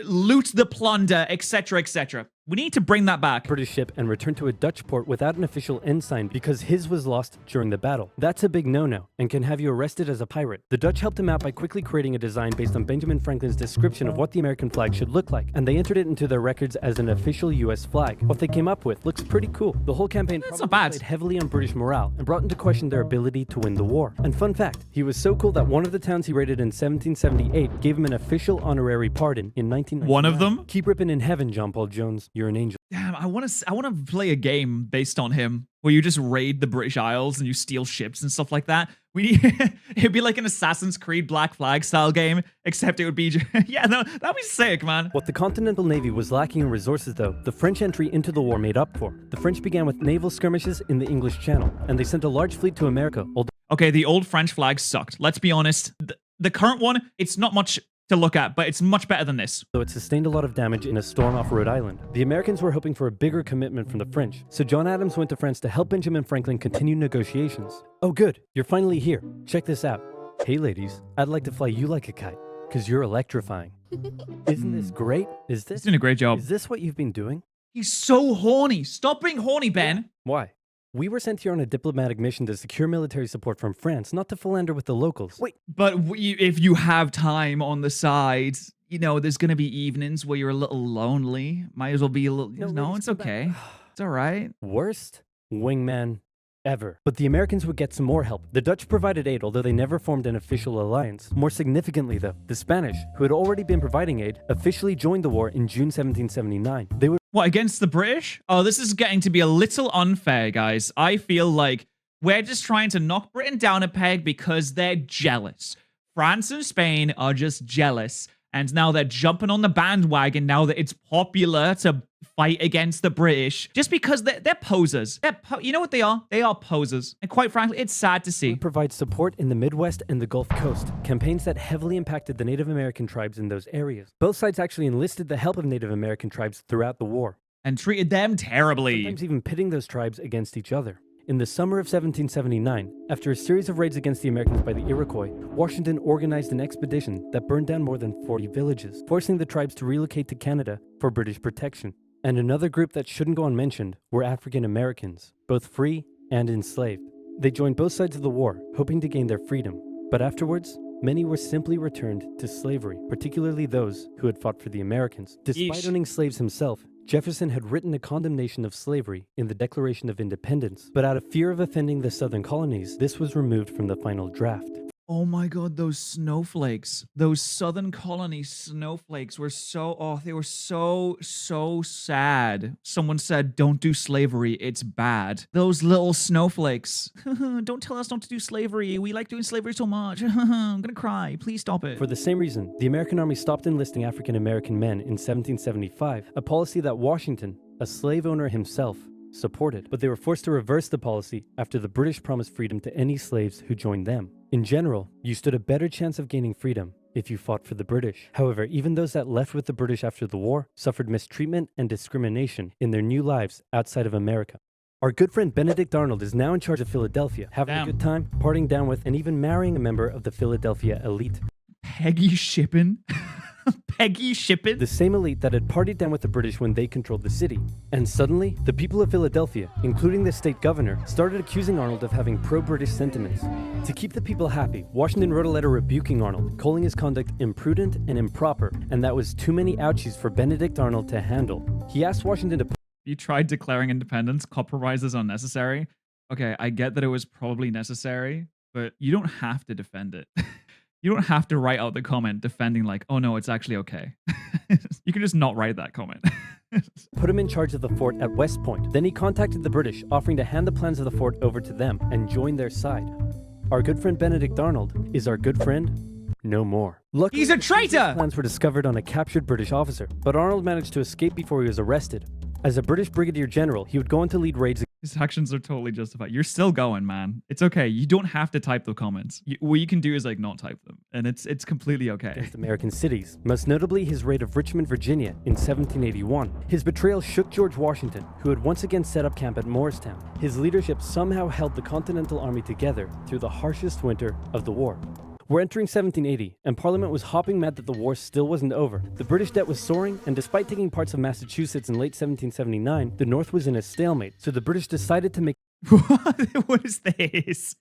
loot the plunder, etc., etc. We need to bring that back. British ship and return to a Dutch port without an official ensign because his was lost during the battle. That's a big no-no and can have you arrested as a pirate. The Dutch helped him out by quickly creating a design based on Benjamin Franklin's description of what the American flag should look like, and they entered it into their records as an official US flag. What they came up with looks pretty cool. The whole campaign played heavily on British morale and brought into question their ability to win the war. And fun fact, he was so cool that one of the towns he raided in 1778 gave him an official honorary pardon in 1999. One of them? Keep ripping in heaven, John Paul Jones. You're an angel. Damn, I want to play a game based on him where you just raid the British Isles and you steal ships and stuff like that. It'd be like an Assassin's Creed Black Flag style game, except it would be that'd be sick, man. What the Continental Navy was lacking in resources, though, the French entry into the war made up for. The French began with naval skirmishes in the English Channel, and they sent a large fleet to America. Okay, the old French flag sucked. Let's be honest. The current one, it's not much to look at, but it's much better than this. So it sustained a lot of damage in a storm off Rhode Island. The Americans were hoping for a bigger commitment from the French, so John Adams went to France to help Benjamin Franklin continue negotiations. Oh good, you're finally here. Check this out. Hey ladies, I'd like to fly you like a kite, because you're electrifying. Isn't this great? He's doing a great job. Is this what you've been doing? He's so horny. Stop being horny, Ben. Why? We were sent here on a diplomatic mission to secure military support from France, not to philander with the locals. Wait, but if you have time on the side, you know, there's going to be evenings where you're a little lonely. Might as well be a little, no, it's okay. It's all right. Worst wingman ever. But the Americans would get some more help. The Dutch provided aid, although they never formed an official alliance. More significantly, though, the Spanish, who had already been providing aid, officially joined the war in June 1779. They would... What, against the British? Oh, this is getting to be a little unfair, guys. I feel like we're just trying to knock Britain down a peg because they're jealous. France and Spain are just jealous. And now they're jumping on the bandwagon now that it's popular to fight against the British. Just because they're posers. You know what they are? They are posers. And quite frankly, it's sad to see. Provide support in the Midwest and the Gulf Coast. Campaigns that heavily impacted the Native American tribes in those areas. Both sides actually enlisted the help of Native American tribes throughout the war. And treated them terribly. Sometimes even pitting those tribes against each other. In the summer of 1779, after a series of raids against the Americans by the Iroquois, Washington organized an expedition that burned down more than 40 villages, forcing the tribes to relocate to Canada for British protection. And another group that shouldn't go unmentioned were African Americans, both free and enslaved. They joined both sides of the war, hoping to gain their freedom. But afterwards, many were simply returned to slavery, particularly those who had fought for the Americans. Despite owning slaves himself, Jefferson had written a condemnation of slavery in the Declaration of Independence, but out of fear of offending the southern colonies, this was removed from the final draft. Oh my god, those snowflakes. Those southern colony snowflakes were they were so sad. Someone said, don't do slavery, it's bad. Those little snowflakes. Don't tell us not to do slavery. We like doing slavery so much. I'm gonna cry. Please stop it. For the same reason, the American Army stopped enlisting African American men in 1775, a policy that Washington, a slave owner himself, supported, but they were forced to reverse the policy after the British promised freedom to any slaves who joined them. In general, you stood a better chance of gaining freedom if you fought for the British. However, even those that left with the British after the war suffered mistreatment and discrimination in their new lives outside of America. Our good friend Benedict Arnold is now in charge of Philadelphia, having a good time, partying down with, and even marrying a member of the Philadelphia elite. Peggy Shippen? Peggy Shippen? The same elite that had partied down with the British when they controlled the city. And suddenly, the people of Philadelphia, including the state governor, started accusing Arnold of having pro-British sentiments. To keep the people happy, Washington wrote a letter rebuking Arnold, calling his conduct imprudent and improper, and that was too many ouchies for Benedict Arnold to handle. He asked Washington to... You tried declaring independence, compromise is unnecessary. Okay, I get that it was probably necessary, but you don't have to defend it. You don't have to write out the comment defending like, oh no, it's actually okay. You can just not write that comment. Put him in charge of the fort at West Point. Then he contacted the British, offering to hand the plans of the fort over to them and join their side. Our good friend Benedict Arnold is our good friend no more. Luckily, he's a traitor! Plans were discovered on a captured British officer, but Arnold managed to escape before he was arrested. As a British brigadier general, he would go on to lead raids. His actions are totally justified. You're still going, man. It's okay. You don't have to type the comments. What you can do is like not type them, and it's completely okay. Against American cities, most notably his raid of Richmond, Virginia in 1781. His betrayal shook George Washington, who had once again set up camp at Morristown. His leadership somehow held the Continental Army together through the harshest winter of the war. We're entering 1780, and Parliament was hopping mad that the war still wasn't over. The British debt was soaring, and despite taking parts of Massachusetts in late 1779, the North was in a stalemate, so the British decided to make... What is this?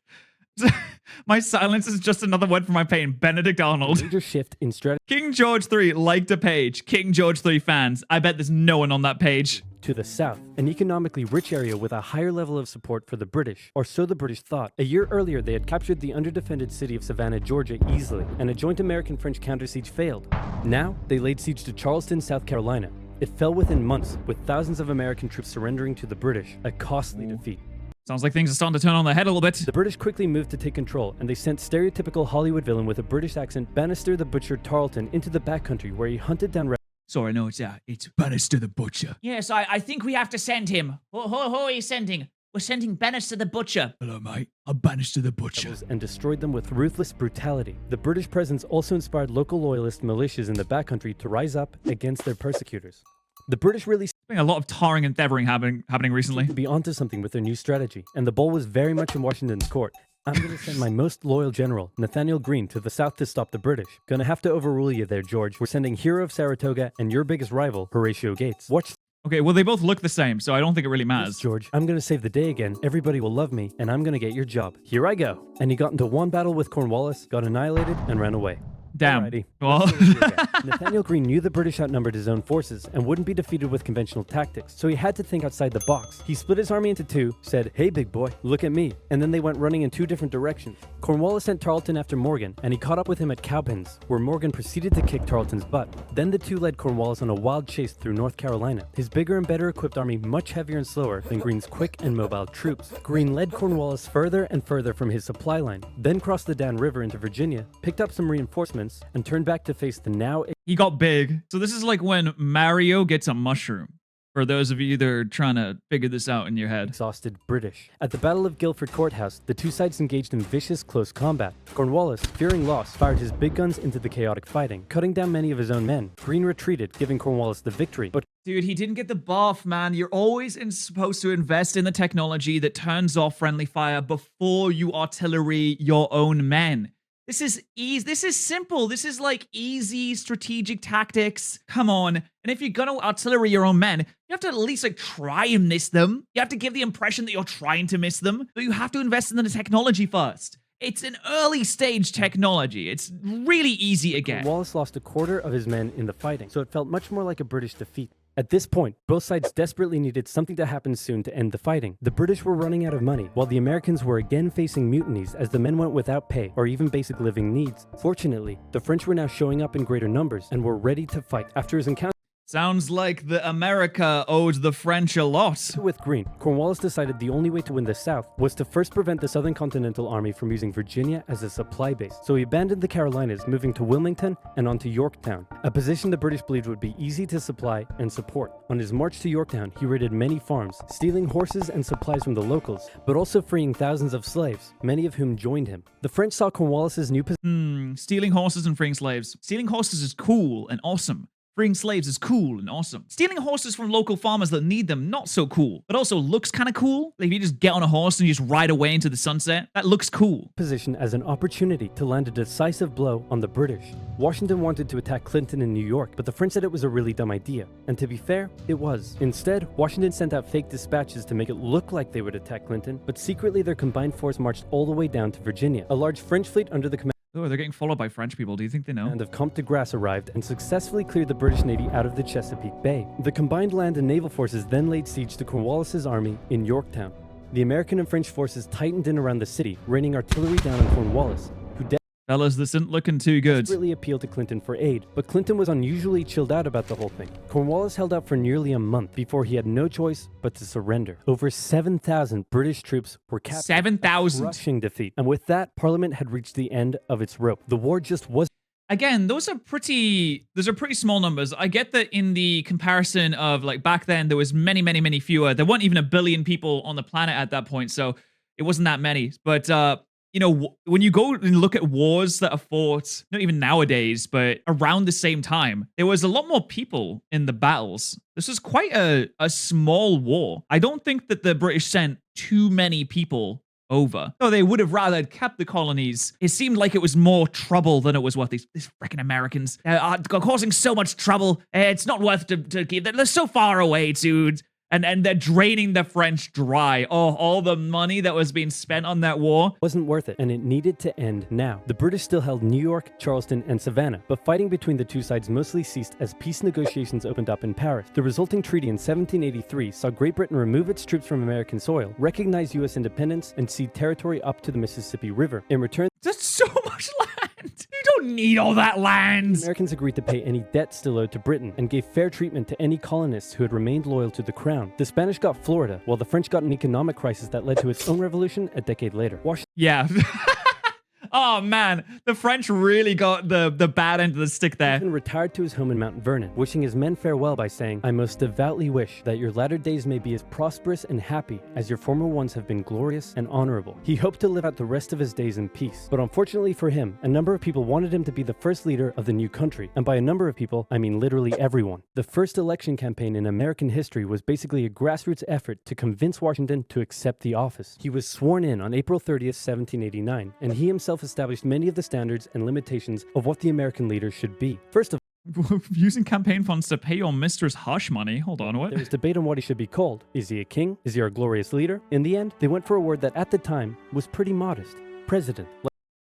My silence is just another word for my pain. Benedict Arnold. Major shift in strategy. King George III liked a page. King George III fans. I bet there's no one on that page. To the south, an economically rich area with a higher level of support for the British, or so the British thought. A year earlier, they had captured the underdefended city of Savannah, Georgia easily, and a joint American-French counter-siege failed. Now, they laid siege to Charleston, South Carolina. It fell within months, with thousands of American troops surrendering to the British, a costly defeat. Sounds like things are starting to turn on their head a little bit. The British quickly moved to take control, and they sent stereotypical Hollywood villain with a British accent, Bannister the Butcher Tarleton, into the backcountry where he hunted down... Sorry, no, it's Bannister the Butcher. Yes, I think we have to send him. Who are you sending? We're sending Bannister the Butcher. Hello, mate. I'm Bannister the Butcher. And destroyed them with ruthless brutality. The British presence also inspired local loyalist militias in the backcountry to rise up against their persecutors. The British really... There's been a lot of tarring and feathering happening recently. ...to be onto something with their new strategy, and the ball was very much in Washington's court. I'm going to send my most loyal general, Nathaniel Greene, to the south to stop the British. Gonna have to overrule you there, George. We're sending Hero of Saratoga and your biggest rival, Horatio Gates. Watch... Okay, well, they both look the same, so I don't think it really matters. Yes, George, I'm gonna save the day again. Everybody will love me, and I'm gonna get your job. Here I go. And he got into one battle with Cornwallis, got annihilated, and ran away. Damn. Alrighty. Well, Nathaniel Greene knew the British outnumbered his own forces and wouldn't be defeated with conventional tactics, so he had to think outside the box. He split his army into two, said, "Hey big boy, look at me," and then they went running in two different directions. Cornwallis sent Tarleton after Morgan, and he caught up with him at Cowpens, where Morgan proceeded to kick Tarleton's butt. Then the two led Cornwallis on a wild chase through North Carolina, his bigger and better equipped army much heavier and slower than Greene's quick and mobile troops. Greene led Cornwallis further and further from his supply line, then crossed the Dan River into Virginia, picked up some reinforcements, and turned back to face the now... he got big. So this is like when Mario gets a mushroom. For those of you that are trying to figure this out in your head. Exhausted British. At the Battle of Guilford Courthouse, the two sides engaged in vicious close combat. Cornwallis, fearing loss, fired his big guns into the chaotic fighting, cutting down many of his own men. Greene retreated, giving Cornwallis the victory, but Dude, he didn't get the buff, man. You're always supposed to invest in the technology that turns off friendly fire before you artillery your own men. This is easy. This is simple. This is like easy strategic tactics. Come on. And if you're gonna artillery your own men, you have to at least like try and miss them. You have to give the impression that you're trying to miss them. But you have to invest in the technology first. It's an early stage technology. It's really easy to get. Cornwallis lost a quarter of his men in the fighting, so it felt much more like a British defeat. At this point, both sides desperately needed something to happen soon to end the fighting. The British were running out of money, while the Americans were again facing mutinies as the men went without pay or even basic living needs. Fortunately, the French were now showing up in greater numbers and were ready to fight. After his encounter Sounds like the America owed the French a lot. with Greene, Cornwallis decided the only way to win the South was to first prevent the Southern Continental Army from using Virginia as a supply base. So he abandoned the Carolinas, moving to Wilmington and on to Yorktown, a position the British believed would be easy to supply and support. On his march to Yorktown, he raided many farms, stealing horses and supplies from the locals, but also freeing thousands of slaves, many of whom joined him. The French saw Cornwallis's new position. Stealing horses and freeing slaves. Stealing horses is cool and awesome. Freeing slaves is cool and awesome. Stealing horses from local farmers that need them, not so cool. But also looks kind of cool. Like if you just get on a horse and you just ride away into the sunset, that looks cool. Position as an opportunity to land a decisive blow on the British. Washington wanted to attack Clinton in New York, but the French said it was a really dumb idea. And to be fair, it was. Instead, Washington sent out fake dispatches to make it look like they would attack Clinton, but secretly their combined force marched all the way down to Virginia. A large French fleet under the command Oh, they're getting followed by French people. Do you think they know? of Comte de Grasse arrived and successfully cleared the British Navy out of the Chesapeake Bay. The combined land and naval forces then laid siege to Cornwallis's army in Yorktown. The American and French forces tightened in around the city, raining artillery down on Cornwallis, who Fellas, this isn't looking too good. desperately appealed to Clinton for aid, but Clinton was unusually chilled out about the whole thing. Cornwallis held out for nearly a month before he had no choice but to surrender. Over 7,000 British troops were captured. 7,000. Crushing defeat. And with that, Parliament had reached the end of its rope. The war just wasn't Again, those are pretty small numbers. I get that in the comparison of like back then, there was many fewer. There weren't even 1 billion people on the planet at that point, so it wasn't that many. But you know, when you go and look at wars that are fought, not even nowadays, but around the same time, there was a lot more people in the battles. This was quite a small war. I don't think that the British sent too many people over. No, they would have rather kept the colonies. It seemed like it was more trouble than it was worth. These freaking Americans are causing so much trouble. It's not worth to keep. They're so far away, dude. And they're draining the French dry. Oh, all the money that was being spent on that war. wasn't worth it, and it needed to end now. The British still held New York, Charleston, and Savannah, but fighting between the two sides mostly ceased as peace negotiations opened up in Paris. The resulting treaty in 1783 saw Great Britain remove its troops from American soil, recognize U.S. independence, and cede territory up to the Mississippi River. In return, That's so much land. You don't need all that land. the Americans agreed to pay any debt still owed to Britain and gave fair treatment to any colonists who had remained loyal to the crown. The Spanish got Florida, while the French got an economic crisis that led to its own revolution a decade later. Yeah. Oh, man. The French really got the bad end of the stick there. Washington retired to his home in Mount Vernon, wishing his men farewell by saying, "I most devoutly wish that your latter days may be as prosperous and happy as your former ones have been glorious and honorable." He hoped to live out the rest of his days in peace. But unfortunately for him, a number of people wanted him to be the first leader of the new country. And by a number of people, I mean literally everyone. The first election campaign in American history was basically a grassroots effort to convince Washington to accept the office. He was sworn in on April 30th, 1789, and he himself established many of the standards and limitations of what the American leader should be. First of Using campaign funds to pay your mistress hush money. Hold on, what? there was debate on what he should be called. Is he a king? Is he our glorious leader? In the end, they went for a word that at the time was pretty modest. President.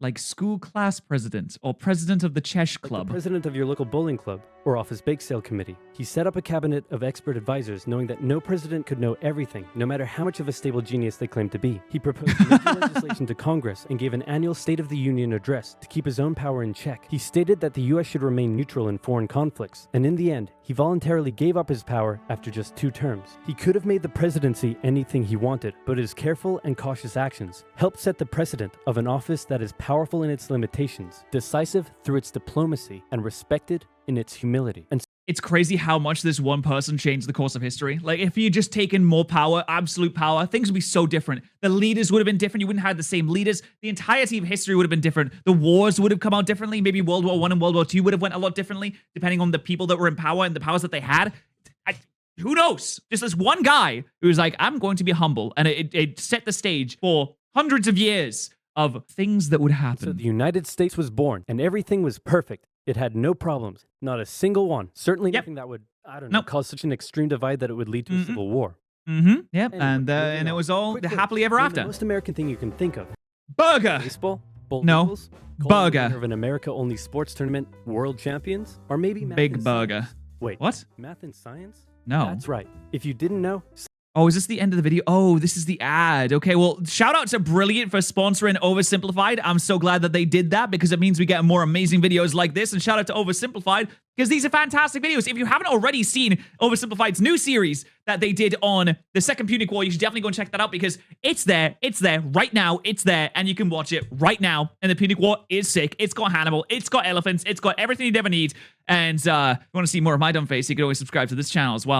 Like school class president or president of the chess Like club. the president of your local bowling club or office bake sale committee. He set up a cabinet of expert advisors knowing that no president could know everything, no matter how much of a stable genius they claimed to be. He proposed major legislation to Congress and gave an annual State of the Union address to keep his own power in check. He stated that the US should remain neutral in foreign conflicts, and in the end, he voluntarily gave up his power after just 2 terms. He could have made the presidency anything he wanted, but his careful and cautious actions helped set the precedent of an office that is powerful in its limitations, decisive through its diplomacy, and respected in its humility. And It's crazy how much this one person changed the course of history. Like, if he had just taken more power, absolute power, things would be so different. The leaders would have been different. You wouldn't have had the same leaders. The entirety of history would have been different. The wars would have come out differently. Maybe World War I and World War II would have went a lot differently, depending on the people that were in power and the powers that they had. Who knows? Just this one guy who was like, I'm going to be humble. And it set the stage for hundreds of years of things that would happen. so the United States was born, and everything was perfect. It had no problems, not a single one. Certainly Yep. nothing that would, I don't know, Nope. cause such an extreme divide that it would lead to a civil war. Mm-hmm. Yep. Anyway, and moving it on. was all Quick happily ever name after. The most American thing you can think of. Burger. Baseball? Bold No. Eagles? Calling the Burger. winner of an America-only sports tournament, world champions? Or maybe math Big and burger. science? Wait, What? math and science? No. That's right. If you didn't know, Oh, is this the end of the video? Oh, this is the ad. Okay, well, shout out to Brilliant for sponsoring Oversimplified. I'm so glad that they did that because it means we get more amazing videos like this. And shout out to Oversimplified because these are fantastic videos. If you haven't already seen Oversimplified's new series that they did on the Second Punic War, you should definitely go and check that out because it's there right now, it's there, and you can watch it right now. And the Punic War is sick. It's got Hannibal, it's got elephants, it's got everything you'd ever need. And if you want to see more of my dumb face, you can always subscribe to this channel as well.